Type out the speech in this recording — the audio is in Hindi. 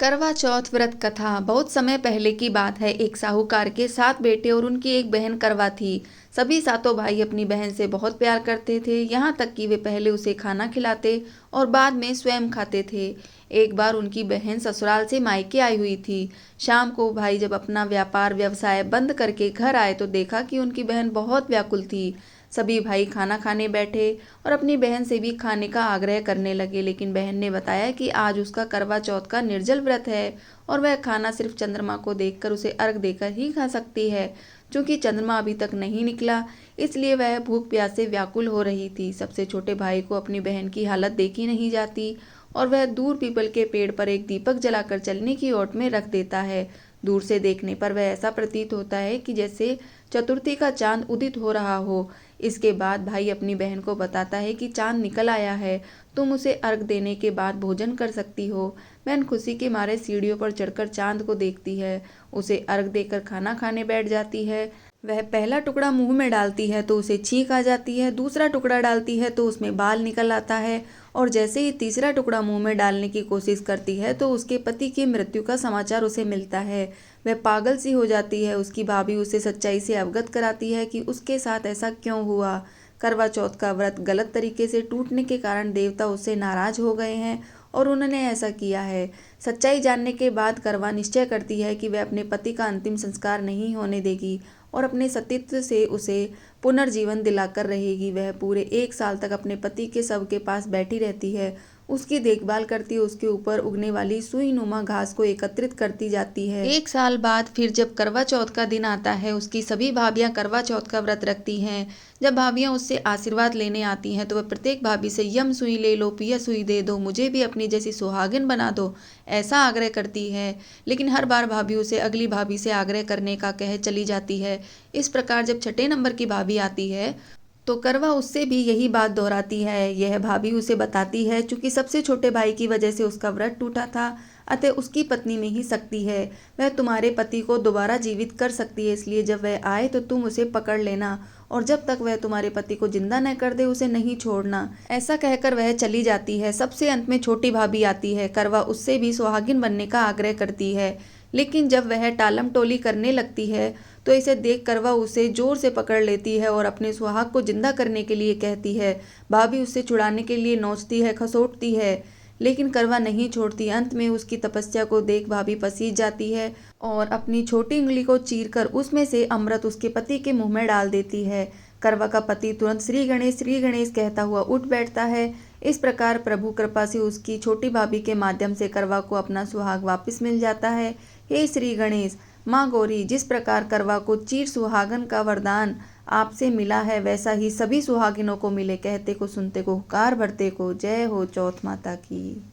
करवा चौथ व्रत कथा। बहुत समय पहले की बात है। एक साहूकार के 7 बेटे और उनकी एक बहन करवा थी। सभी सातों भाई अपनी बहन से बहुत प्यार करते थे, यहाँ तक कि वे पहले उसे खाना खिलाते और बाद में स्वयं खाते थे। एक बार उनकी बहन ससुराल से मायके आई हुई थी। शाम को भाई जब अपना व्यापार व्यवसाय बंद करके घर आए तो देखा कि उनकी बहन बहुत व्याकुल थी। सभी भाई खाना खाने बैठे और अपनी बहन से भी खाने का आग्रह करने लगे, लेकिन बहन ने बताया कि आज उसका करवा चौथ का निर्जल व्रत है और वह खाना सिर्फ चंद्रमा को देखकर उसे अर्घ देकर ही खा सकती है। चूंकि चंद्रमा अभी तक नहीं निकला, इसलिए वह भूख प्यास से व्याकुल हो रही थी। सबसे छोटे भाई को अपनी बहन की हालत देखी नहीं जाती और वह दूर पीपल के पेड़ पर एक दीपक जलाकर चलने की ओट में रख देता है। दूर से देखने पर वह ऐसा प्रतीत होता है कि जैसे चतुर्थी का चांद उदित हो रहा हो। इसके बाद भाई अपनी बहन को बताता है कि चांद निकल आया है, तुम उसे अर्घ देने के बाद भोजन कर सकती हो। बहन खुशी के मारे सीढ़ियों पर चढ़कर चांद को देखती है, उसे अर्घ देकर खाना खाने बैठ जाती है। वह पहला टुकड़ा मुंह में डालती है तो उसे छींक आ जाती है, दूसरा टुकड़ा डालती है तो उसमें बाल निकल आता है और जैसे ही तीसरा टुकड़ा मुंह में डालने की कोशिश करती है तो उसके पति की मृत्यु का समाचार उसे मिलता है। वह पागल सी हो जाती है। उसकी भाभी उसे सच्चाई से अवगत कराती है कि उसके साथ ऐसा क्यों हुआ। करवा चौथ का व्रत गलत तरीके से टूटने के कारण देवता उससे नाराज हो गए हैं और उन्होंने ऐसा किया है। सच्चाई जानने के बाद करवा निश्चय करती है कि वह अपने पति का अंतिम संस्कार नहीं होने देगी और अपने सतीत्व से उसे पुनर्जीवन दिलाकर रहेगी। वह पूरे 1 साल तक अपने पति के शव के पास बैठी रहती है, उसकी देखभाल करती है, उसके ऊपर उगने वाली सुई नुमा घास को एकत्रित करती जाती है। 1 साल बाद फिर जब करवा चौथ का दिन आता है, उसकी सभी भाभियां करवा चौथ का व्रत रखती हैं। जब भाभियां उससे आशीर्वाद लेने आती हैं तो वह प्रत्येक भाभी से यम सुई ले लो, पिया सुई दे दो, मुझे भी अपनी जैसी सुहागिन बना दो, ऐसा आग्रह करती है। लेकिन हर बार भाभी उसे अगली भाभी से आग्रह करने का कह चली जाती है। इस प्रकार जब छठे नंबर की भाभी आती है तो करवा उससे भी यही बात दोहराती है। यह भाभी उसे बताती है चूंकि सबसे छोटे भाई की वजह से उसका व्रत टूटा था, अतः उसकी पत्नी में ही शक्ति है, वह तुम्हारे पति को दोबारा जीवित कर सकती है, इसलिए जब वह आए तो तुम उसे पकड़ लेना और जब तक वह तुम्हारे पति को जिंदा न कर दे उसे नहीं छोड़ना। ऐसा कहकर वह चली जाती है। सबसे अंत में छोटी भाभी आती है। करवा उससे भी सुहागिन बनने का आग्रह करती है, लेकिन जब वह टालम टोली करने लगती है तो इसे देख करवा उसे जोर से पकड़ लेती है और अपने सुहाग को जिंदा करने के लिए कहती है। भाभी उससे छुड़ाने के लिए नोचती है, खसोटती है, लेकिन करवा नहीं छोड़ती। अंत में उसकी तपस्या को देख भाभी पसीज जाती है और अपनी छोटी उंगली को चीरकर उसमें से अमृत उसके पति के मुंह में डाल देती है। करवा का पति तुरंत श्री गणेश कहता हुआ उठ बैठता है। इस प्रकार प्रभु कृपा से उसकी छोटी भाभी के माध्यम से करवा को अपना सुहाग वापस मिल जाता है। हे श्री गणेश, माँ गौरी, जिस प्रकार करवा को चीर सुहागन का वरदान आपसे मिला है वैसा ही सभी सुहागिनों को मिले। कहते को सुनते को हुकार भरते को। जय हो चौथ माता की।